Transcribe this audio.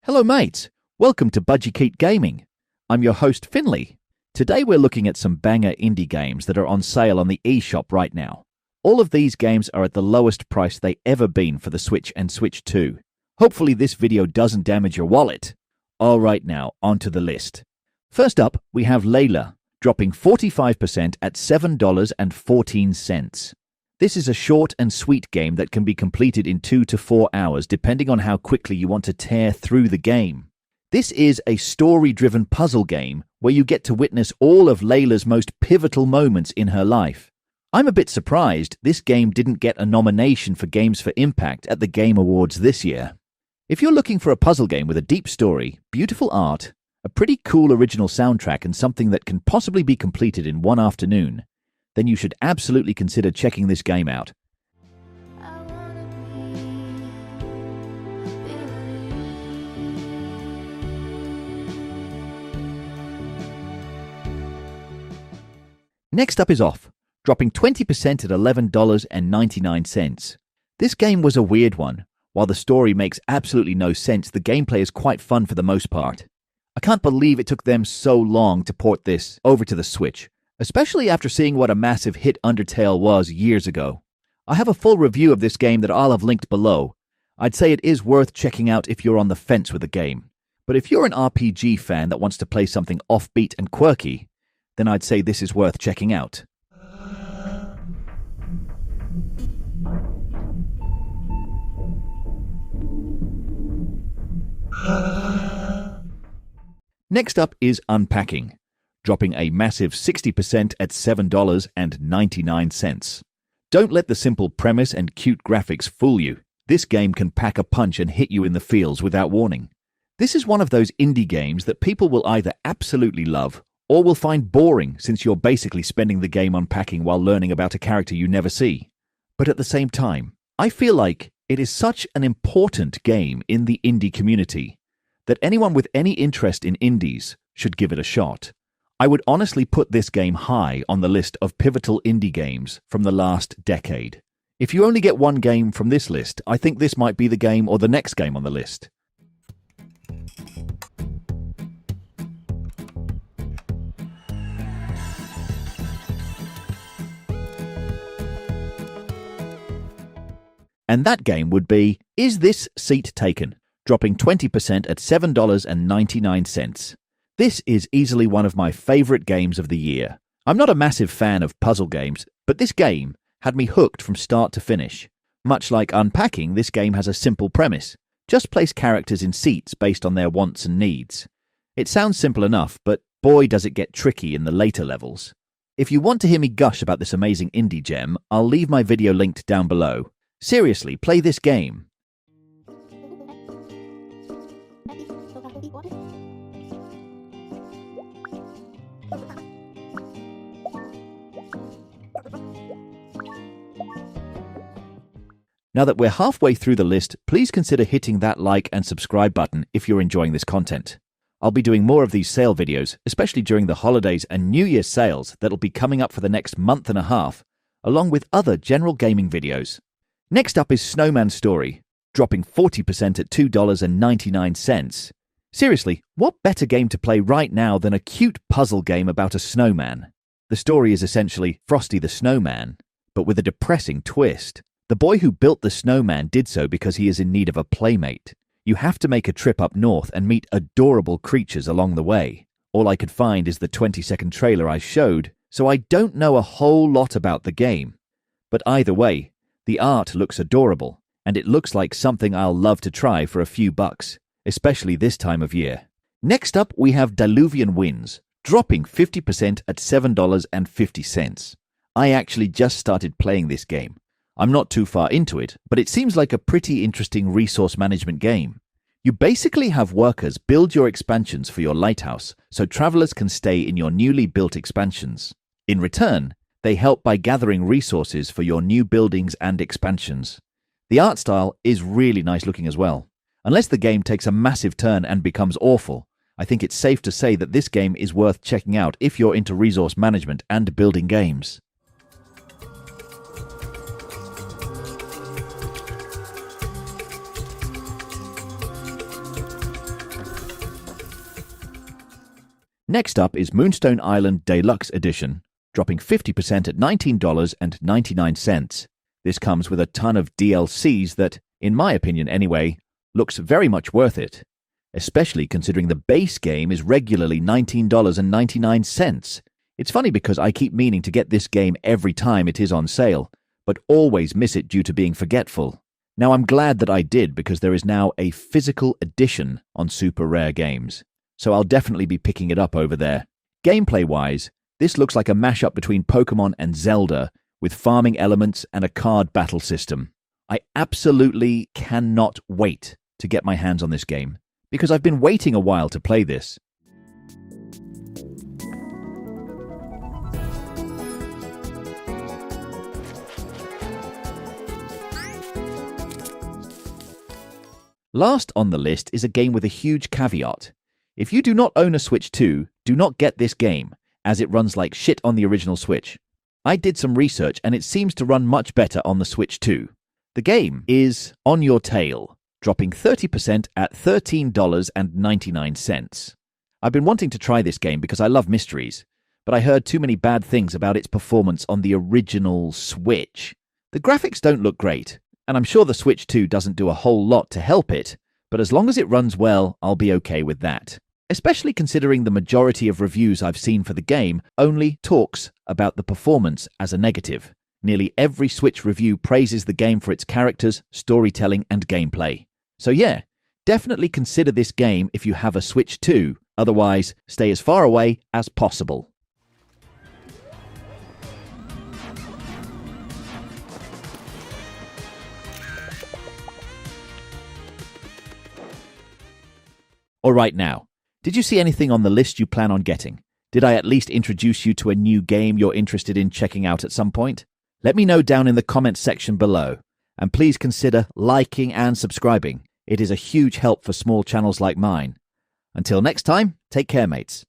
Hello mates, welcome to Budgie Keat Gaming. I'm your host Finley. Today we're looking at some banger indie games that are on sale on the eShop right now. All of these games are at the lowest price they ever been for the Switch and Switch 2. Hopefully this video doesn't damage your wallet. Alright now, onto the list. First up, we have Layla, dropping 45% at $7.14. This is a short and sweet game that can be completed in 2 to 4 hours depending on how quickly you want to tear through the game. This is a story-driven puzzle game where you get to witness all of Layla's most pivotal moments in her life. I'm a bit surprised this game didn't get a nomination for Games for Impact at the Game Awards this year. If you're looking for a puzzle game with a deep story, beautiful art, a pretty cool original soundtrack and something that can possibly be completed in one afternoon, then you should absolutely consider checking this game out. Next up is Off, dropping 20% at $11.99. This game was a weird one. While the story makes absolutely no sense, the gameplay is quite fun for the most part. I can't believe it took them so long to port this over to the Switch, especially after seeing what a massive hit Undertale was years ago. I have a full review of this game that I'll have linked below. I'd say it is worth checking out if you're on the fence with the game. But if you're an RPG fan that wants to play something offbeat and quirky, then I'd say this is worth checking out. Next up is Unpacking, dropping a massive 60% at $7.99. Don't let the simple premise and cute graphics fool you. This game can pack a punch and hit you in the feels without warning. This is one of those indie games that people will either absolutely love or will find boring since you're basically spending the game unpacking while learning about a character you never see. But at the same time, I feel like it is such an important game in the indie community that anyone with any interest in indies should give it a shot. I would honestly put this game high on the list of pivotal indie games from the last decade. If you only get one game from this list, I think this might be the game or the next game on the list. And that game would be Is This Seat Taken?, dropping 20% at $7.99. This is easily one of my favorite games of the year. I'm not a massive fan of puzzle games, but this game had me hooked from start to finish. Much like Unpacking, this game has a simple premise. Just place characters in seats based on their wants and needs. It sounds simple enough, but boy does it get tricky in the later levels. If you want to hear me gush about this amazing indie gem, I'll leave my video linked down below. Seriously, play this game. Now that we're halfway through the list, please consider hitting that like and subscribe button if you're enjoying this content. I'll be doing more of these sale videos, especially during the holidays and New Year's sales that'll be coming up for the next month and a half, along with other general gaming videos. Next up is Snowman Story, dropping 40% at $2.99. Seriously, what better game to play right now than a cute puzzle game about a snowman? The story is essentially Frosty the Snowman, but with a depressing twist. The boy who built the snowman did so because he is in need of a playmate. You have to make a trip up north and meet adorable creatures along the way. All I could find is the 20-second trailer I showed, so I don't know a whole lot about the game. But either way, the art looks adorable, and it looks like something I'll love to try for a few bucks, especially this time of year. Next up, we have Diluvian Winds, dropping 50% at $7.50. I actually just started playing this game. I'm not too far into it, but it seems like a pretty interesting resource management game. You basically have workers build your expansions for your lighthouse, so travelers can stay in your newly built expansions. In return, they help by gathering resources for your new buildings and expansions. The art style is really nice looking as well. Unless the game takes a massive turn and becomes awful, I think it's safe to say that this game is worth checking out if you're into resource management and building games. Next up is Moonstone Island Deluxe Edition, dropping 50% at $19.99. This comes with a ton of DLCs that, in my opinion anyway, looks very much worth it, especially considering the base game is regularly $19.99. It's funny because I keep meaning to get this game every time it is on sale, but always miss it due to being forgetful. Now I'm glad that I did because there is now a physical edition on Super Rare Games, so I'll definitely be picking it up over there. Gameplay-wise, this looks like a mashup between Pokemon and Zelda, with farming elements and a card battle system. I absolutely cannot wait to get my hands on this game, because I've been waiting a while to play this. Last on the list is a game with a huge caveat. If you do not own a Switch 2, do not get this game, as it runs like shit on the original Switch. I did some research and it seems to run much better on the Switch 2. The game is On Your Tail, dropping 30% at $13.99. I've been wanting to try this game because I love mysteries, but I heard too many bad things about its performance on the original Switch. The graphics don't look great, and I'm sure the Switch 2 doesn't do a whole lot to help it, but as long as it runs well, I'll be okay with that. Especially considering the majority of reviews I've seen for the game only talks about the performance as a negative. Nearly every Switch review praises the game for its characters, storytelling, and gameplay. So yeah, definitely consider this game if you have a Switch 2, otherwise stay as far away as possible. Alright now, did you see anything on the list you plan on getting? Did I at least introduce you to a new game you're interested in checking out at some point? Let me know down in the comments section below. And please consider liking and subscribing. It is a huge help for small channels like mine. Until next time, take care, mates.